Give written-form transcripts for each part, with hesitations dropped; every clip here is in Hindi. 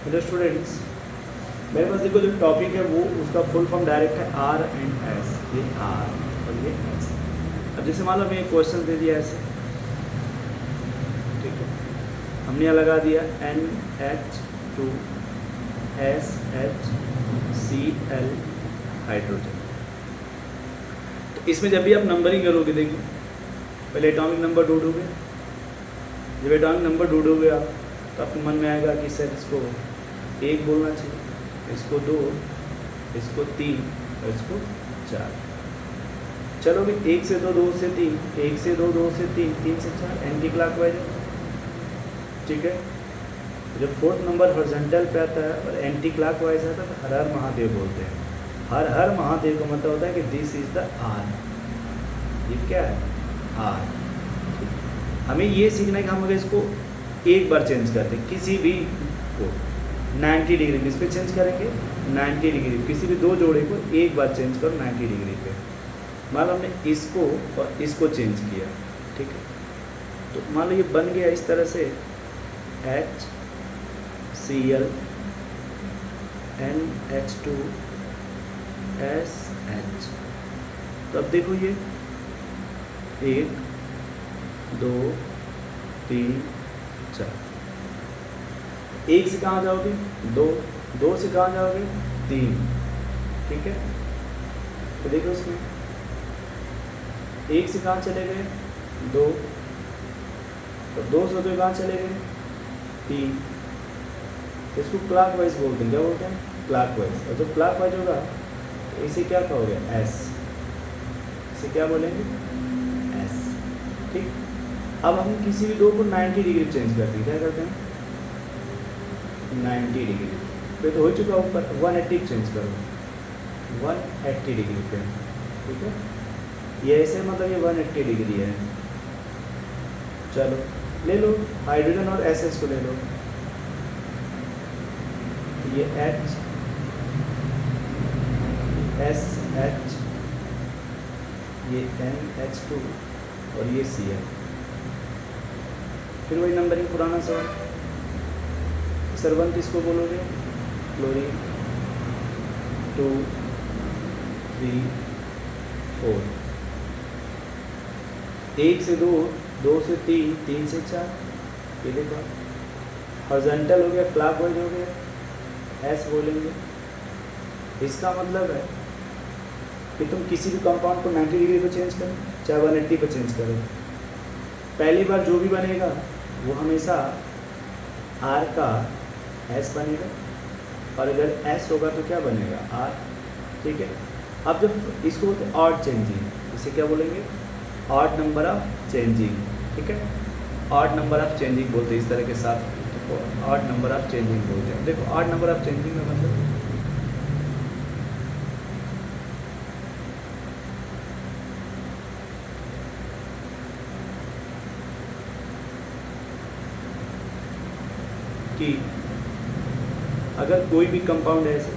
हेलो स्टूडेंट्स, मेरे पास देखो जो टॉपिक है वो उसका फुल फॉर्म डायरेक्ट है आर एंड एस। ये आर और ये एस। अब जैसे मान लो हमें एक क्वेश्चन दे दिया ऐसे, ठीक है, हमने यहाँ लगा दिया NH2 SHCl हाइड्रोजन। तो इसमें जब भी आप नंबरिंग करोगे, देखो पहले एटॉमिक नंबर ढूंढोगे। जब एटॉमिक नंबर ढूंढोगे आप तो आपके मन में आएगा कि सर इसको 1 बोलना चाहिए, इसको 2, इसको 3 और इसको 4। चलो भी 1 से 2, 2 से 3, 1 से 2, 2 से 3, 3 से 4 एंटी क्लॉकवाइज है, ठीक है। जब फोर्थ नंबर हॉरिजॉन्टल पे आता है और एंटी क्लॉकवाइज आता है तो हर हर महादेव बोलते हैं। हर हर महादेव का मतलब होता है कि दिस इज द आर। ये क्या है? आर। हमें ये सीखना है कि हम अगर इसको एक बार चेंज करते हैं, किसी भी को 90 डिग्री पे इस पर चेंज करेंगे, 90 डिग्री किसी भी दो जोड़े को एक बार चेंज करो 90 डिग्री पे। मान लो हमने इसको और इसको चेंज किया, ठीक है, तो मान लो ये बन गया इस तरह से HCl NH2 SH। तो अब देखो ये 1 2 3 4। 1 से कहाँ जाओगे? 2, 2 से कहाँ जाओगे? 3, ठीक है। तो देखो इसमें 1 से कहाँ चले गए? 2, और 2 से 2 कहाँ चले गए? 3। इसको क्लॉकवाइज बोलते हैं। क्या बोलते हैं? क्लॉकवाइज। और जब क्लॉकवाइज होगा तो इसे क्या कहोगे? एस। इसे क्या बोलेंगे? एस, ठीक। अब हम किसी भी दो को 90 डिग्री चेंज करते हैं। क्या करते हैं? 90 डिग्री पे तो हो चुका ऊपर, 180 चेंज करो, 180 डिग्री पे, ठीक है। ये ऐसे मतलब ये 180 डिग्री है। चलो ले लो हाइड्रोजन और एसएच को ले लो। ये H SH, ये NH2 और ये Cl। फिर वही नंबरिंग पुराना सवाल। सर 1 किसको बोलोगे? क्लोरीन। 2 3 4। 1 से 2, 2 से 3, 3 से 4। ये देखो हॉरिजॉन्टल हो गया, क्लॉकवाइज हो गया, एस बोलेंगे। इसका मतलब है कि तुम किसी भी कंपाउंड को 90 डिग्री पर चेंज करो, चाहे 180 पर चेंज करो, पहली बार जो भी बनेगा वो हमेशा आर का एस बनेगा, और अगर एस होगा तो क्या बनेगा? आर, ठीक है। अब जब इसको बोलते हैं ऑड चेंजिंग, इसे क्या बोलेंगे? ऑड नंबर ऑफ चेंजिंग, ठीक है। ऑड नंबर ऑफ चेंजिंग बोलते हैं इस तरह के साथ, ऑड नंबर ऑफ चेंजिंग बोलते हैं। देखो ऑड नंबर ऑफ चेंजिंग में मतलब कि अगर कोई भी कंपाउंड है ऐसे,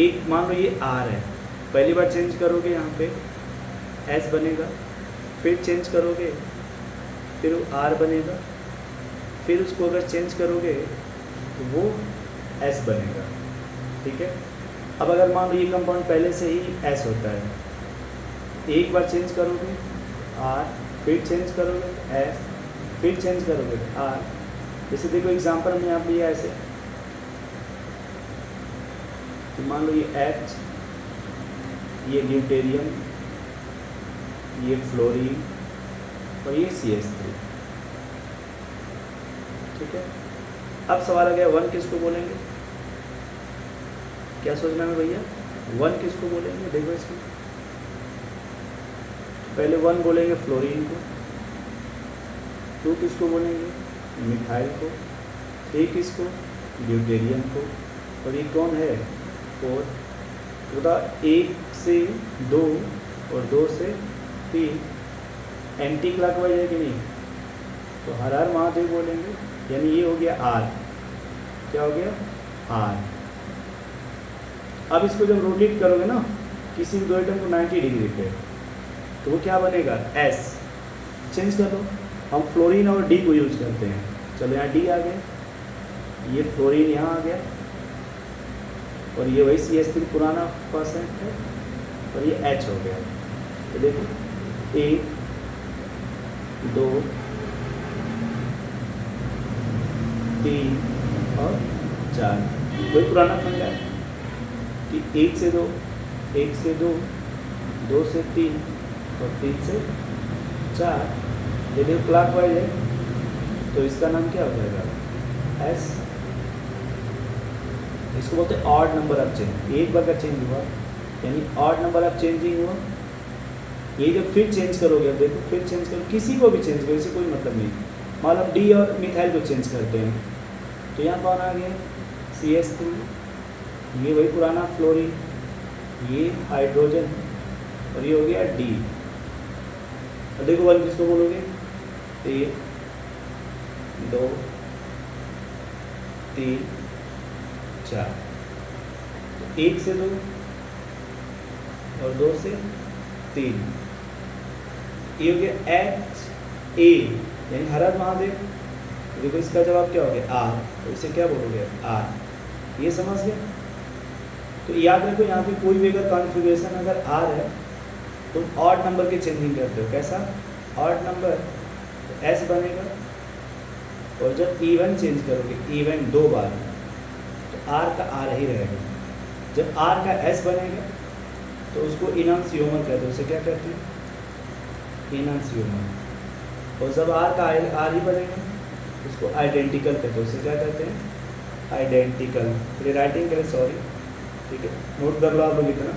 एक मान लो ये आर है, पहली बार चेंज करोगे यहाँ पे एस बनेगा, फिर चेंज करोगे फिर आर बनेगा, फिर उसको अगर चेंज करोगे तो वो एस बनेगा, ठीक है। अब अगर मान लो ये कंपाउंड पहले से ही एस होता है, एक बार चेंज करोगे आर, फिर चेंज करोगे एस, फिर चेंज करोगे आर। जैसे देखो एग्जांपल हमने यहाँ लिया ऐसे, तो मान लो ये H, ये ड्यूटेरियम, ये फ्लोरीन और ये CH3, ठीक है। अब सवाल आ गया 1 किसको बोलेंगे? क्या सोचना है भैया? 1 किसको बोलेंगे? देखो इसमें पहले 1 बोलेंगे फ्लोरीन को, 2 किसको बोलेंगे? मिथाइल को, 3 किसको? ड्यूटेरियम को, और ये कौन है? 4। तो बता 1 से 2 और 2 से 3 एंटी क्लॉकवाइज है कि नहीं? तो हर हर महादेव बोलेंगे, यानी ये हो गया आर। क्या हो गया? आर। अब इसको जब रोटेट करोगे ना किसी भी दो एटम को 90 डिग्री पे, तो वो क्या बनेगा? एस। चेंज कर दो। हम फ्लोरीन और डी को यूज करते हैं। चलो यहाँ डी आ गया, ये फ्लोरीन यहाँ आ गया और ये वही CH3 पुराना परसेंट है और ये H हो गया। तो देखो 1 2 3 और 4 वही पुराना फंडा है कि 1 से 2 1 से 2 2 से 3 और 3 से 4। यदि क्लॉकवाइज है तो इसका नाम क्या हो जाएगा एस। इसको बोलते हैं ऑड नंबर ऑफ चेंज। एक बार का चेंज हुआ यानी ऑड नंबर ऑफ चेंजिंग हुआ। ये जब फिर चेंज करोगे, अब देखो फिर चेंज करो, किसी को भी चेंज करो, इससे कोई मतलब नहीं। मान लो डी और मिथाइल को चेंज करते हैं तो यहाँ कौन आ गया CH3, ये वही पुराना फ्लोरीन, ये हाइड्रोजन और ये हो गया डी। और देखो वन किसको बोलोगे 1 2 3 4। तो 1 से 2 और 2 से 3, ये हो गया HA यानी हर हर महादेव। देखो इसका जवाब क्या हो गया R, तो इसे क्या बोलोगे R। ये समझ गए। तो याद रखो यहाँ पे कोई भी अगर कॉन्फ़िगरेशन अगर R है तो ऑड नंबर के चेंजिंग करते हो। कैसा ऑड नंबर, तो S बनेगा और जब इवन चेंज करोगे इवन 2 बार तो R का R ही रहेगा। जब R का S बनेगा तो उसको इनॉन्सियोमर कहते हैं। उसे क्या कहते हैं इनॉन्सियोमर। और जब R का R ही बनेगा उसको आइडेंटिकल कहते हैं। उसे क्या कहते हैं आइडेंटिकल। फिर राइटिंग करें, सॉरी, ठीक है, नोट कर लो आप लोग इतना।